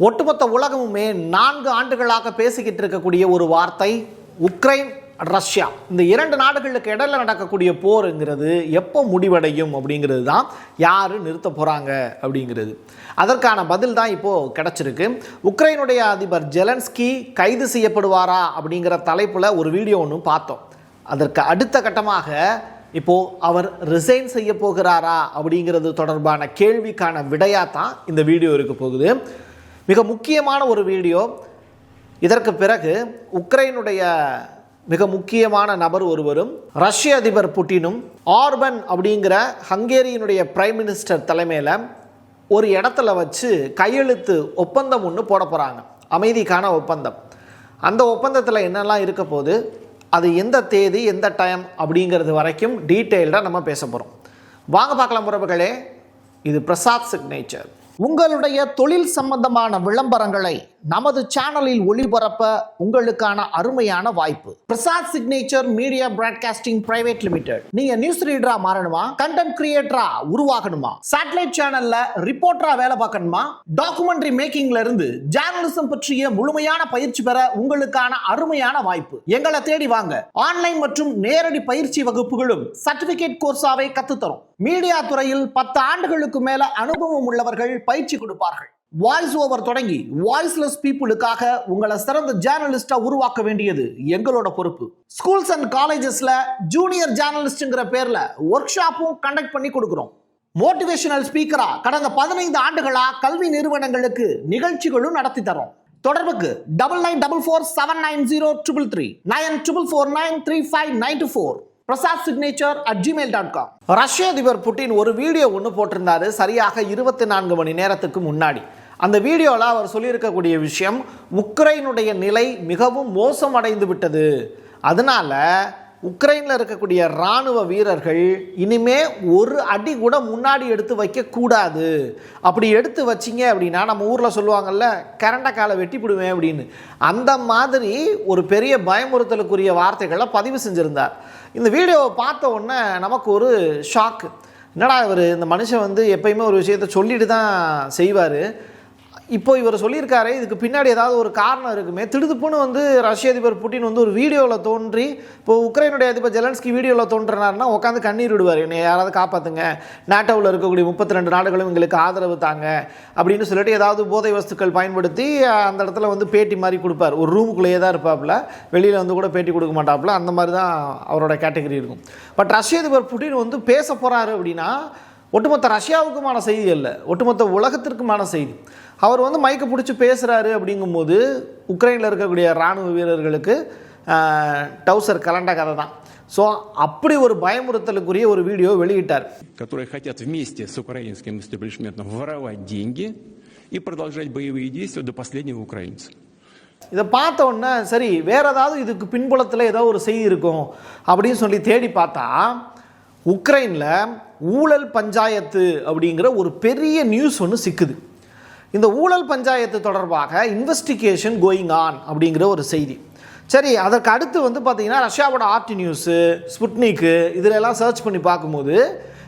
ஒட்டுமொத்த உலகமுமே 4 ஆண்டுகளாக பேசிக்கிட்டு இருக்கக்கூடிய ஒரு வார்த்தை உக்ரைன் ரஷ்யா. இந்த 2 நாடுகளுக்கு இடையில நடக்கக்கூடிய போருங்கிறது எப்போ முடிவடையும் அப்படிங்கிறது தான் யார் நிறுத்த போகிறாங்க அப்படிங்கிறது. அதற்கான பதில் தான் இப்போது கிடச்சிருக்கு. உக்ரைனுடைய அதிபர் ஜெலன்ஸ்கி கைது செய்யப்படுவாரா அப்படிங்கிற தலைப்பில் ஒரு வீடியோ ஒன்று பார்த்தோம். அதற்கு அடுத்த கட்டமாக இப்போது அவர் ரிசைன் செய்ய போகிறாரா அப்படிங்கிறது தொடர்பான கேள்விக்கான விடையாக தான் இந்த வீடியோ இருக்க போகுது. மிக முக்கியமான ஒரு வீடியோ. இதற்கு பிறகு உக்ரைனுடைய மிக முக்கியமான நபர் ஒருவரும் ரஷ்ய அதிபர் புட்டினும் ஆர்பன் அப்படிங்கிற ஹங்கேரியினுடைய பிரைம் மினிஸ்டர் தலைமையில் ஒரு இடத்துல வச்சு கையெழுத்து ஒப்பந்தம் ஒன்று போட போகிறாங்க. அமைதிக்கான ஒப்பந்தம். அந்த ஒப்பந்தத்தில் என்னெல்லாம் இருக்க போது, அது எந்த தேதி எந்த டைம் அப்படிங்கிறது வரைக்கும் டீட்டெயில்டாக நம்ம பேச போகிறோம். வாங்க பார்க்கலாம் உறவுகளே. இது பிரசாத் சிக்னேச்சர். உங்களுடைய தொழில் சம்பந்தமான விளம்பரங்களை நமது சேனலில் ஒளிபரப்ப உங்களுக்கான அருமையான வாய்ப்பு. Prasad signature media broadcasting private limited. நீங்க நியூஸ் ரீடரா மாறணுமா, கண்டென்ட் கிரியேட்டரா உருவாகணுமா, சேட்டலைட் சேனல்ல ரிப்போர்ட்டரா வேலை பார்க்கணுமா, டாக்குமெண்ட்ரி மேக்கிங்ல இருந்து ஜேர்னலிசம் பற்றிய முழுமையான பயிற்சி பெற உங்களுக்கான அருமையான வாய்ப்பு. எங்களை தேடி வாங்க. ஆன்லைன் மற்றும் நேரடி பயிற்சி வகுப்புகளும் சர்டிபிகேட் கோர்ஸாவை கத்துத்தரும். மீடியா துறையில் 10 ஆண்டுகளுக்கு மேல அனுபவம் உள்ளவர்கள் பயிற்சி கொடுப்பார்கள். வாய்ஸ் ஓவர் தொடங்கி வாய்ஸ்லெஸ் பீப்புளுக்காக உங்களை சிறந்த ஜேர்னலிஸ்டா உருவாக்க வேண்டியது எங்களோட பொறுப்பு. ஸ்கூல்ஸ் அண்ட் காலேஜஸ்ல ஜூனியர் ஜேர்னலிஸ்ட்ங்கிற பேர்ல ஒர்க் ஷாப்பும் கண்டக்ட் பண்ணி கொடுக்கிறோம். மோட்டிவேஷனல் ஸ்பீக்கரா கடந்த 15 ஆண்டுகளா கல்வி நிறுவனங்களுக்கு நிகழ்ச்சிகளும் நடத்தி தரோம். தொடர்புக்கு 9944790333 94493594 prasad.signature@gmail.com. ரஷ்ய அதிபர் புட்டின் ஒரு வீடியோ ஒன்று போட்டிருந்தாரு சரியாக 24 மணி நேரத்துக்கு முன்னாடி. அந்த வீடியோவில் அவர் சொல்லியிருக்கக்கூடிய விஷயம், உக்ரைனுடைய நிலை மிகவும் மோசமடைந்து விட்டது, அதனால உக்ரைனில் இருக்கக்கூடிய இராணுவ வீரர்கள் இனிமே ஒரு அடி கூட முன்னாடி எடுத்து வைக்கக்கூடாது. அப்படி எடுத்து வச்சிங்க அப்படின்னா நம்ம ஊரில் சொல்லுவாங்கல்ல, கரண்ட காலை வெட்டி விடுவேன் அப்படின்னு, அந்த மாதிரி ஒரு பெரிய பயமுறுத்தலுக்குரிய வார்த்தைகளை பதிவு செஞ்சுருந்தார். இந்த வீடியோவை பார்த்த உடனே நமக்கு ஒரு ஷாக்கு. என்னடா இவர், இந்த மனுஷன் வந்து எப்பயுமே ஒரு விஷயத்தை சொல்லிட்டு தான் செய்வார், இப்போ இவர் சொல்லியிருக்காரு, இதுக்கு பின்னாடி ஏதாவது ஒரு காரணம் இருக்குமே. திடுதுப்புன்னு வந்து ரஷ்ய அதிபர் புட்டின் வந்து ஒரு வீடியோவில் தோன்றி, இப்போ உக்ரைனுடைய அதிபர் ஜெலன்ஸ்கி வீடியோவில் தோன்றினார்னா உட்காந்து கண்ணீர் விடுவார், என்னை யாராவது காப்பாற்றுங்க, நாட்டோவில் இருக்கக்கூடிய 32 நாடுகளும் எங்களுக்கு ஆதரவு தாங்க அப்படின்னு சொல்லிட்டு ஏதாவது போதை வஸ்துக்கள் பயன்படுத்தி அந்த இடத்துல வந்து பேட்டி மாதிரி கொடுப்பார். ஒரு ரூமுக்குள்ளேயே தான் இருப்பாப்புல, வெளியில் வந்து கூட பேட்டி கொடுக்க மாட்டாப்புல. அந்த மாதிரி தான் அவரோட கேட்டகரி இருக்கும். பட் ரஷ்ய அதிபர் புட்டின் வந்து பேச போகிறாரு அப்படின்னா ஒட்டுமொத்த ரஷ்யாவுக்குமான செய்தி அல்ல, ஒட்டுமொத்த உலகத்திற்குமான செய்தி. அவர் வந்து மைக்கை பிடிச்சி பேசுகிறாரு அப்படிங்கும்போது உக்ரைனில் இருக்கக்கூடிய இராணுவ வீரர்களுக்கு டவுசர் கலண்ட கதை தான். ஸோ அப்படி ஒரு பயமுறுத்தலுக்குரிய ஒரு வீடியோ வெளியிட்டார். которые хотят вместе с украинским истеблишментом воровать деньги и продолжать боевые действия до последнего украинца. இதை பார்த்த உடனே சரி, வேற ஏதாவது இதுக்கு பின்புலத்தில் ஏதோ ஒரு செய்தி இருக்கும் அப்படின்னு சொல்லி தேடி பார்த்தா, உக்ரைனில் ஊழல் பஞ்சாயத்து அப்படிங்கிற ஒரு பெரிய நியூஸ் ஒன்று சிக்குது. இந்த ஊழல் பஞ்சாயத்து தொடர்பாக இன்வெஸ்டிகேஷன் கோயிங் ஆன் அப்படிங்கிற ஒரு செய்தி. சரி, அதற்கு அடுத்து வந்து பார்த்திங்கன்னா ரஷ்யாவோட ஆர்டி நியூஸு, ஸ்புட்னிக்கு, இதில் எல்லாம் சர்ச் பண்ணி பார்க்கும்போது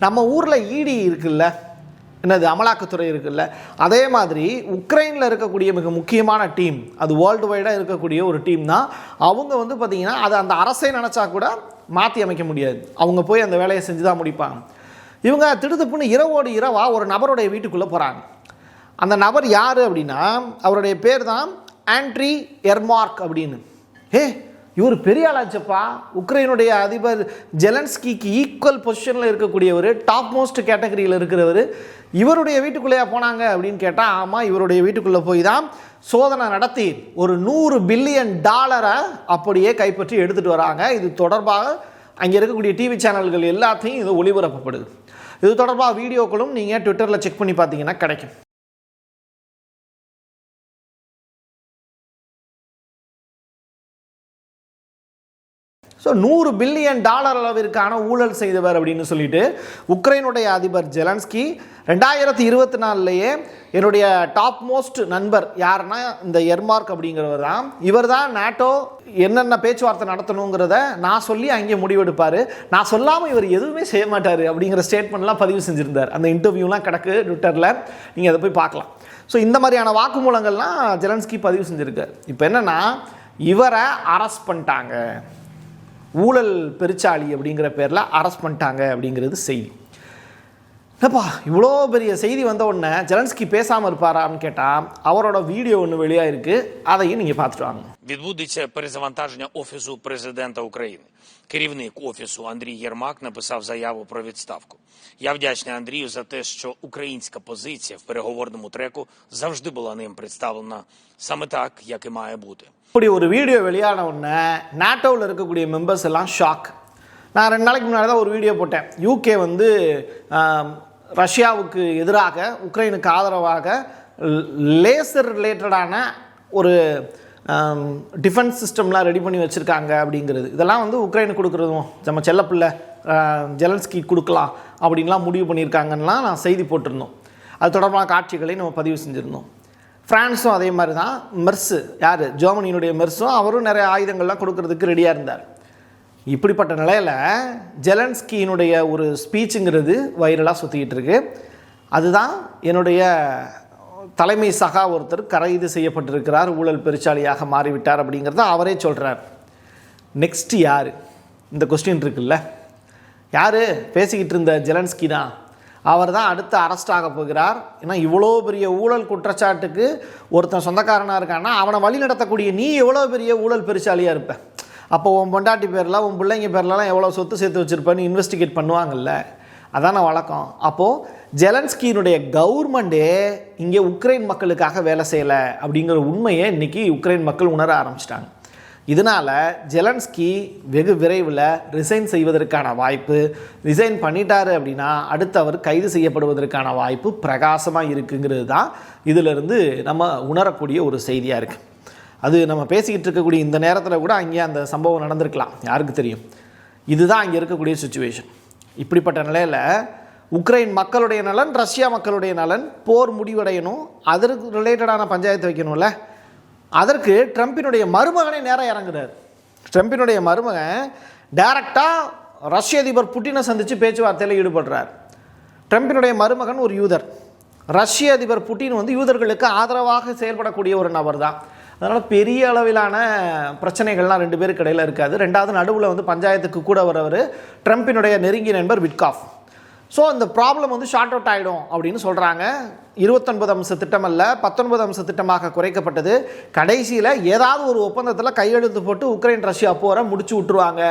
நம்ம ஊரில் இடி இருக்குல்ல, என்னது அமலாக்கத்துறை இருக்குல்ல, அதே மாதிரி உக்ரைனில் இருக்கக்கூடிய மிக முக்கியமான டீம், அது வேர்ல்டு வைடாக இருக்கக்கூடிய ஒரு டீம் தான். அவங்க வந்து பார்த்திங்கன்னா அது அந்த அரசை நினச்சா கூட மாற்றி அமைக்க முடியாது, அவங்க போய் அந்த வேலையை செஞ்சு தான் முடிப்பாங்க. இவங்க திடுதுப்புன்னு இரவோடு இரவாக ஒரு நபருடைய வீட்டுக்குள்ளே போகிறாங்க. அந்த நபர் யார் அப்படின்னா, அவருடைய பேர் தான் ஆண்ட்ரி எர்மார்க் அப்படின்னு. இவர் பெரிய ஆளாச்சப்பா, உக்ரைனுடைய அதிபர் ஜெலன்ஸ்கிக்கு ஈக்குவல் பொசிஷனில் இருக்கக்கூடியவர், டாப் மோஸ்ட் கேட்டகரியில் இருக்கிறவர், இவருடைய வீட்டுக்குள்ளேயா போனாங்க அப்படின்னு கேட்டால் ஆமாம், இவருடைய வீட்டுக்குள்ளே போய் தான் சோதனை நடத்தி ஒரு $100 பில்லியன் அப்படியே கைப்பற்றி எடுத்துகிட்டு வராங்க. இது தொடர்பாக அங்கே இருக்கக்கூடிய டிவி சேனல்கள் எல்லாத்தையும் இது ஒளிபரப்பப்படுது. இது தொடர்பாக வீடியோக்களும் நீங்கள் ட்விட்டரில் செக் பண்ணி பார்த்தீங்கன்னா கிடைக்கும். ஸோ $100 பில்லியன் அளவிற்கான ஊழல் செய்தவர் அப்படின்னு சொல்லிட்டு உக்ரைனுடைய அதிபர் ஜெலன்ஸ்கி 2024 என்னுடைய டாப் மோஸ்ட் நண்பர் யாருன்னா இந்த எர்மார்க் அப்படிங்கிறவர் தான். இவர் தான் நாட்டோ என்னென்ன பேச்சுவார்த்தை நடத்தணுங்கிறத நான் சொல்லி அங்கே முடிவெடுப்பார், நான் சொல்லாமல் இவர் எதுவுமே செய்ய மாட்டார் அப்படிங்கிற ஸ்டேட்மெண்ட்லாம் பதிவு செஞ்சுருந்தார். அந்த இன்டர்வியூலாம் கிடக்கு ட்விட்டரில், நீங்கள் அதை போய் பார்க்கலாம். ஸோ இந்த மாதிரியான வாக்குமூலங்கள்லாம் ஜெலன்ஸ்கி பதிவு செஞ்சுருக்கார். இப்போ என்னென்னா இவரை அரெஸ்ட் பண்ணிட்டாங்க, ஊழல் பெருச்சாளி அப்படிங்கிற பேரில் அரெஸ்ட் பண்ணிட்டாங்க அப்படிங்கிறது செய்தி. என்னப்பா இவ்வளோ பெரிய செய்தி வந்த உடனே ஜெலன்ஸ்கி பேசாமல் இருப்பாரான்னு கேட்டால் அவரோட வீடியோ ஒன்று வெளியாக இருக்குது, அதையும் நீங்கள் பார்த்துட்டு வாங்க. Відбудеться перезавантаження Офісу Президента України. Керівник Офісу Андрій Єрмак написав заяву про відставку. Я вдячний Андрію за те, що українська позиція в переговорному треку завжди була ним представлена саме так, як і має бути. இப்படி ஒரு வீடியோ வெளியான உடனே நாட்டோவில் இருக்கக்கூடிய மெம்பர்ஸ் எல்லாம் ஷாக். நான் 2 நாளைக்கு முன்னாடி தான் ஒரு வீடியோ போட்டேன். யூகே வந்து ரஷ்யாவுக்கு எதிராக உக்ரைனுக்கு ஆதரவாக லேசர் ரிலேட்டடான ஒரு டிஃபென்ஸ் சிஸ்டம்லாம் ரெடி பண்ணி வச்சுருக்காங்க அப்படிங்கிறது. இதெல்லாம் வந்து உக்ரைனுக்கு கொடுக்குறதும் நம்ம செல்லப்பிள்ளை ஜெலன்ஸ்கி கொடுக்கலாம் அப்படின்லாம் முடிவு பண்ணியிருக்காங்கலாம் நான் செய்தி போட்டிருந்தோம். அது தொடர்பான காட்சிகளை நம்ம பதிவு செஞ்சுருந்தோம். ஃப்ரான்ஸும் அதே மாதிரி தான், மெர்ஸு யார் ஜெர்மனியினுடைய மெர்ஸும் அவரும் நிறைய ஆயுதங்கள்லாம் கொடுக்கறதுக்கு ரெடியாக இருந்தார். இப்படிப்பட்ட நிலையில் ஜெலன்ஸ்கியினுடைய ஒரு ஸ்பீச்சுங்கிறது வைரலாக சுற்றிக்கிட்டு இருக்கு. அதுதான் என்னுடைய தலைமை சகா ஒருத்தர் கைது செய்யப்பட்டிருக்கிறார், ஊழல் பெருச்சாளியாக மாறிவிட்டார் அப்படிங்கிறத அவரே சொல்கிறார். நெக்ஸ்ட் யார்? இந்த கொஸ்டின் இருக்குல்ல, யார் பேசிக்கிட்டு இருந்த ஜெலன்ஸ்கி தான். அவர் தான் அடுத்து அரெஸ்ட் ஆக போகிறார். ஏன்னா இவ்வளோ பெரிய ஊழல் குற்றச்சாட்டுக்கு ஒருத்தன் சொந்தக்காரனாக இருக்கான்னா அவனை வழி நடத்தக்கூடிய நீ எவ்வளோ பெரிய ஊழல் பெருச்சாலியாக இருப்ப. அப்போ உன் பொண்டாட்டி பேரில் உன் பிள்ளைங்க பேர்லலாம் எவ்வளோ சொத்து சேர்த்து வச்சுருப்பேன்னு இன்வெஸ்டிகேட் பண்ணுவாங்கல்ல, அதான வழக்கம். அப்போது ஜெலன்ஸ்கியினுடைய கவர்மெண்ட்டே இங்கே உக்ரைன் மக்களுக்காக வேலை செய்யலை அப்படிங்கிற உண்மையை இன்றைக்கி உக்ரைன் மக்கள் உணர ஆரம்பிச்சிட்டாங்க. இதனால் ஜெலன்ஸ்கி வெகு விரைவில் ரிசைன் செய்வதற்கான வாய்ப்பு, ரிசைன் பண்ணிட்டாரு அப்படின்னா அடுத்து அவர் கைது செய்யப்படுவதற்கான வாய்ப்பு பிரகாசமாக இருக்குங்கிறது தான் இதிலிருந்து நம்ம உணரக்கூடிய ஒரு செய்தியாக இருக்குது. அது நம்ம பேசிக்கிட்டு இருக்கக்கூடிய இந்த நேரத்தில் கூட அங்கே அந்த சம்பவம் நடந்திருக்கலாம், யாருக்கு தெரியும். இதுதான் அங்கே இருக்கக்கூடிய சுச்சுவேஷன். இப்படிப்பட்ட நிலையில் உக்ரைன் மக்களுடைய நலன், ரஷ்யா மக்களுடைய நலன், போர் முடிவடையணும், அதற்கு ரிலேட்டடான பஞ்சாயத்து வைக்கணும்ல. அதற்கு ட்ரம்பினுடைய மருமகனே நேராக இறங்குறார். ட்ரம்பினுடைய மருமகன் டைரக்டாக ரஷ்ய அதிபர் புட்டினை சந்தித்து பேச்சுவார்த்தையில் ஈடுபடுறார். ட்ரம்பினுடைய மருமகன் ஒரு யூதர். ரஷ்ய அதிபர் புட்டின் வந்து யூதர்களுக்கு ஆதரவாக செயல்படக்கூடிய ஒரு நபர் தான். அதனால் பெரிய அளவிலான பிரச்சனைகள்லாம் 2 பேருக்கு இடையில் இருக்காது. 2வது நடுவில் வந்து பஞ்சாயத்துக்கு கூட வரவர் ட்ரம்பினுடைய நெருங்கிய நண்பர் விட்காஃப். ஸோ இந்த ப்ராப்ளம் வந்து ஷார்ட் அவுட் ஆகிடும் அப்படின்னு சொல்கிறாங்க. 29 அம்ச திட்டம் அல்ல 19 அம்ச திட்டமாக குறைக்கப்பட்டது. கடைசியில் ஏதாவது ஒரு ஒப்பந்தத்தில் கையெழுத்து போட்டு உக்ரைன் ரஷ்யா போரை முடிச்சு விட்டுருவாங்க.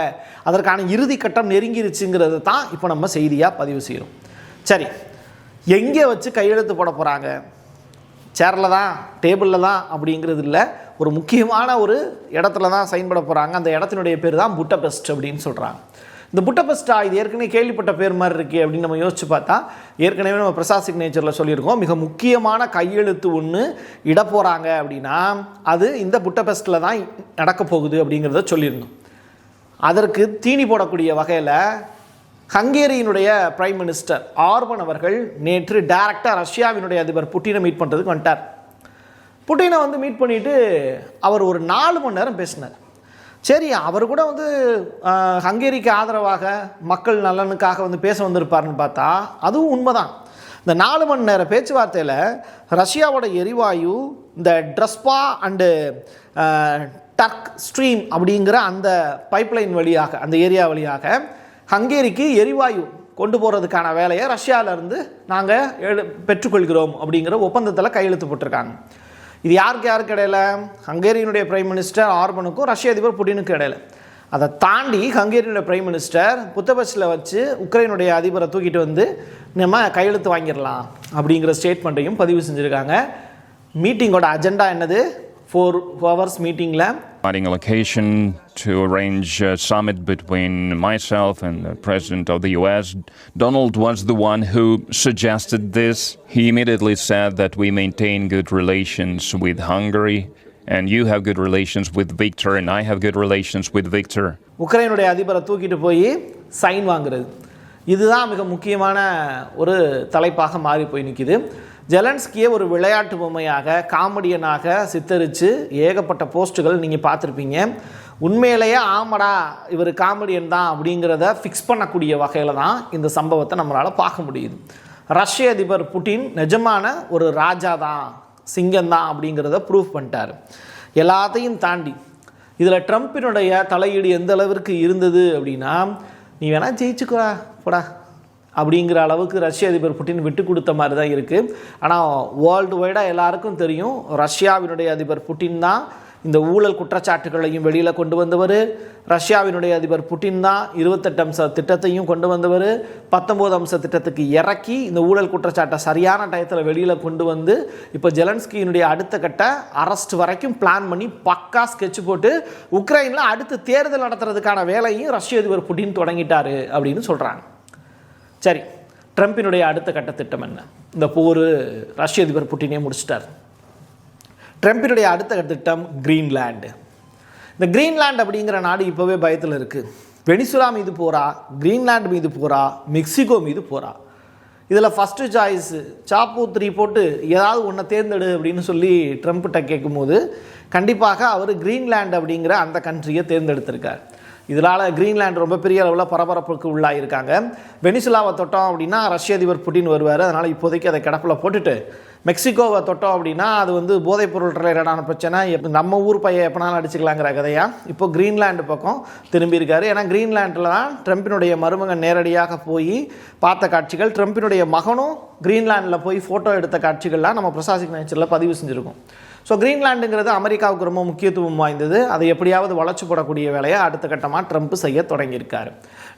அதற்கான இறுதி கட்டம் நெருங்கிருச்சுங்கிறது தான் இப்போ நம்ம செய்தியாக பதிவு செய்கிறோம். சரி, எங்கே வச்சு கையெழுத்து போட போகிறாங்க? சேரில் தான், டேபிளில் தான் அப்படிங்கிறது இல்லை, ஒரு முக்கியமான ஒரு இடத்துல தான் சைன் பண்ண போகிறாங்க. அந்த இடத்தினுடைய பேர் தான் புட்டபெஸ்ட் அப்படின்னு சொல்கிறாங்க. இந்த புட்டபெஸ்டா இது ஏற்கனவே கேள்விப்பட்ட பேர் மாதிரி இருக்கே அப்படின்னு நம்ம யோசிச்சு பார்த்தா, ஏற்கனவே நம்ம பிரசாத் சிக்னேச்சரில் சொல்லியிருக்கோம், மிக முக்கியமான கையெழுத்து ஒன்று இட போகிறாங்க அப்படின்னா அது இந்த புட்டபெஸ்ட்டில் தான் நடக்க போகுது அப்படிங்கிறத சொல்லியிருந்தோம். அதற்கு தீனி போடக்கூடிய வகையில் ஹங்கேரியினுடைய பிரைம் மினிஸ்டர் ஆர்பன் அவர்கள் நேற்று டைரக்டாக ரஷ்யாவினுடைய அதிபர் புட்டினை மீட் பண்ணுறதுக்கு வந்துட்டார். புட்டினை வந்து மீட் பண்ணிவிட்டு அவர் ஒரு 4 மணி நேரம் பேசினார். சரி, அவர் கூட வந்து ஹங்கேரிக்கு ஆதரவாக மக்கள் நலனுக்காக வந்து பேச வந்திருப்பார்னு பார்த்தா அதுவும் உண்மைதான். இந்த 4 மணி நேர பேச்சுவார்த்தையில் ரஷ்யாவோட எரிவாயு இந்த ட்ரஸ்பா அண்டு டர்க் ஸ்ட்ரீம் அப்படிங்கிற அந்த பைப்லைன் வழியாக, அந்த ஏரியா வழியாக ஹங்கேரிக்கு எரிவாயு கொண்டு போகிறதுக்கான வேலையை ரஷ்யாவிலேருந்து நாங்கள் பெற்றுக்கொள்கிறோம் அப்படிங்கிற ஒப்பந்தத்தில் கையெழுத்து போட்டிருக்காங்க. இது யாருக்கு இடையில? ஹங்கேரியினுடைய பிரைம் மினிஸ்டர் ஆர்பனுக்கும் ரஷ்ய அதிபர் புட்டினுக்கும் இடையில. அதை தாண்டி ஹங்கேரியினுடைய பிரைம் மினிஸ்டர் புத்தபெஸ்டில் வச்சு உக்ரைனுடைய அதிபரை தூக்கிட்டு வந்து நம்ம கையெழுத்து வாங்கிடலாம் அப்படிங்கிற ஸ்டேட்மெண்ட்டையும் பதிவு செஞ்சுருக்காங்க. மீட்டிங்கோட அஜெண்டா என்னது? 4 hours மீட்டிங்கில் location to arrange a summit between myself and the president of the US. Donald was the one who suggested this. He immediately said that we maintain good relations with Hungary and you have good relations with Viktor and I have good relations with Viktor. உக்ரைனுடைய அதிபரை தூக்கிட்டு போய் sign வாங்குறது, இதுதான் மிக முக்கியமான ஒரு தலைப்பாக மாறி போய் நிற்கிது. ஜெலன்ஸ்கியை ஒரு விளையாட்டு பொம்மையாக, காமெடியனாக சித்தரித்து ஏகப்பட்ட போஸ்ட்டுகள் நீங்கள் பார்த்துருப்பீங்க. உண்மையிலேயே ஆமடா இவர் காமெடியன் தான் அப்படிங்கிறத ஃபிக்ஸ் பண்ணக்கூடிய வகையில் தான் இந்த சம்பவத்தை நம்மளால் பார்க்க முடியுது. ரஷ்ய அதிபர் புட்டின் நிஜமான ஒரு ராஜா தான், சிங்கம் தான் அப்படிங்கிறத ப்ரூவ் பண்ணிட்டார். எல்லாத்தையும் தாண்டி இதில் ட்ரம்ப்பினுடைய தலையீடு எந்த அளவிற்கு இருந்தது அப்படின்னா, நீ வேணா ஜெயிச்சுக்கோடா போடா அப்படிங்கிற அளவுக்கு ரஷ்ய அதிபர் புட்டின் விட்டு கொடுத்த மாதிரி தான் இருக்குது. ஆனால் வேர்ல்டு வைடாக எல்லாருக்கும் தெரியும், ரஷ்யாவினுடைய அதிபர் புட்டின் தான் இந்த ஊழல் குற்றச்சாட்டுகளையும் வெளியில் கொண்டு வந்தவர். ரஷ்யாவினுடைய அதிபர் புட்டின் தான் 28 அம்ச திட்டத்தையும் கொண்டு வந்தவர். 19 அம்ச திட்டத்துக்கு இறக்கி இந்த ஊழல் குற்றச்சாட்டை சரியான டயத்தில் வெளியில் கொண்டு வந்து இப்போ ஜெலன்ஸ்கியினுடைய அடுத்த கட்ட அரெஸ்ட் வரைக்கும் பிளான் பண்ணி பக்கா ஸ்கெட்ச் போட்டு உக்ரைனில் அடுத்து தேர்தல் நடத்துறதுக்கான வேலையும் ரஷ்ய அதிபர் புட்டின் தொடங்கிட்டாரு அப்படின்னு சொல்கிறாங்க. சரி, ட்ரம்பினுடைய அடுத்த கட்ட திட்டம் என்ன? இந்த போர் ரஷ்ய அதிபர் புட்டினே முடிச்சிட்டார். ட்ரம்பினுடைய அடுத்த திட்டம் கிரீன்லாண்டு. இந்த கிரீன்லாண்ட் அப்படிங்கிற நாடு இப்போவே பயத்தில் இருக்குது. வெனிசுலா மீது போகிறா, கிரீன்லாண்டு மீது போகிறா, மெக்சிகோ மீது போகிறா. இதில் ஃபஸ்ட்டு சாய்ஸ் சாப்பு 3 போட்டு ஏதாவது ஒன்றை தேர்ந்தெடு அப்படின்னு சொல்லி ட்ரம்ப்கிட்ட கேட்கும்போது கண்டிப்பாக அவர் கிரீன்லாண்ட் அப்படிங்கிற அந்த கண்ட்ரியை தேர்ந்தெடுத்திருக்கார். இதனால் கிரீன்லாண்டு ரொம்ப பெரிய அளவில் பரபரப்புக்கு உள்ளாயிருக்காங்க. வெனிசுலாவை தொட்டோம் அப்படின்னா ரஷ்ய அதிபர் புட்டின் வருவார். அதனால் இப்போதைக்கு அதை கிடப்பில் போட்டுட்டு மெக்சிகோவை தொட்டோம் அப்படின்னா அது வந்து போதைப்பொருள் ரிலேட்டடான பிரச்சனை, நம்ம ஊர் பையன் எப்போனாலும் அடிச்சுக்கலாங்கிற கதையாக இப்போ கிரீன்லாண்டு பக்கம் திரும்பியிருக்காரு. ஏன்னா கிரீன்லாண்டில் தான் ட்ரம்பினுடைய மருமகன் நேரடியாக போய் பார்த்த காட்சிகள், ட்ரம்பினுடைய மகனும் கிரீன்லாண்டில் போய் ஃபோட்டோ எடுத்த காட்சிகள்லாம் நம்ம பிரசாசிக் நேச்சரில் பதிவு செஞ்சுருக்கோம். ஸோ கிரீன்லாண்டுங்கிறது அமெரிக்காவுக்கு ரொம்ப முக்கியத்துவம் வாய்ந்தது. அதை எப்படியாவது வளர்ச்சி போடக்கூடிய வேலையை அடுத்த கட்டமாக ட்ரம்ப் செய்ய தொடங்கியிருக்காரு.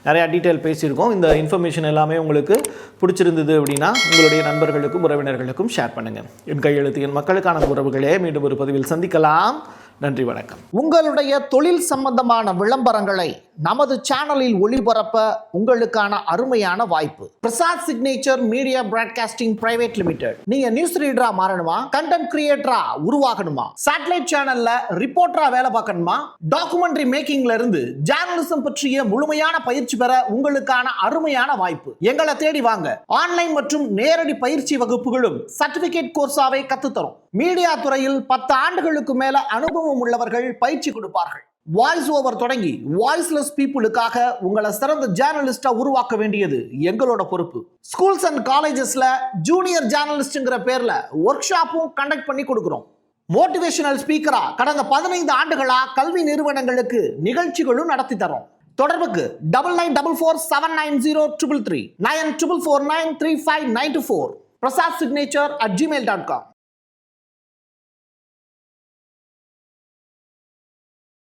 நிறையா டீட்டெயில் பேசியிருக்கோம். இந்த இன்ஃபர்மேஷன் எல்லாமே உங்களுக்கு பிடிச்சிருந்தது அப்படின்னா உங்களுடைய நண்பர்களுக்கும் உறவினர்களுக்கும் ஷேர் பண்ணுங்கள். என் கையெழுத்து என் மக்களுக்கான உறவுகளே, மீண்டும் ஒரு பதிவில் சந்திக்கலாம். நன்றி, வணக்கம். உங்களுடைய தொழில் சம்பந்தமான விளம்பரங்களை நமது சேனலில் ஒளிபரப்ப உங்களுக்கான அருமையான வாய்ப்பு. Prasad signature media broadcasting private limited. நீங்க நியூஸ் ரீடரா மாறணுமா, கண்டென்ட் கிரியேட்டரா உருவாகணுமா, சேட்டலைட் சேனல்ல ரிப்போர்ட்டரா வேலை பார்க்கணுமா, டாக்குமெண்ட்ரி மேக்கிங்ல இருந்து ஜேர்னலிசம் பற்றிய முழுமையான பயிற்சி பெற உங்களுக்கான அருமையான வாய்ப்பு. எங்களை தேடி வாங்க. ஆன்லைன் மற்றும் நேரடி பயிற்சி வகுப்புகளும் சர்டிபிகேட் கோர்ஸாவே கத்துத்தரும். மீடியா துறையில் 10 ஆண்டுகளுக்கு மேல அனுபவம் உள்ளவர்கள் பயிற்சி கொடுப்பார்கள். வாய்ஸ் ஓவர் தொடங்கி வாய்ஸ்லெஸ் பீப்புளுக்காக உங்களை சிறந்த ஜேர்னலிஸ்டா உருவாக்க வேண்டியது எங்களோட பொறுப்பு. ஸ்கூல்ஸ் அண்ட் காலேஜஸ்ல ஜூனியர் ஜேர்னலிஸ்ட்ங்கிற பேர்ல ஒர்க் ஷாப்பும் கண்டக்ட் பண்ணி கொடுக்கிறோம். மோட்டிவேஷனல் ஸ்பீக்கரா கடந்த 15 ஆண்டுகளா கல்வி நிறுவனங்களுக்கு நிகழ்ச்சிகளும் நடத்தி தரோம். தொடர்புக்கு 9944790333 94493594 prasad signature@gmail.com.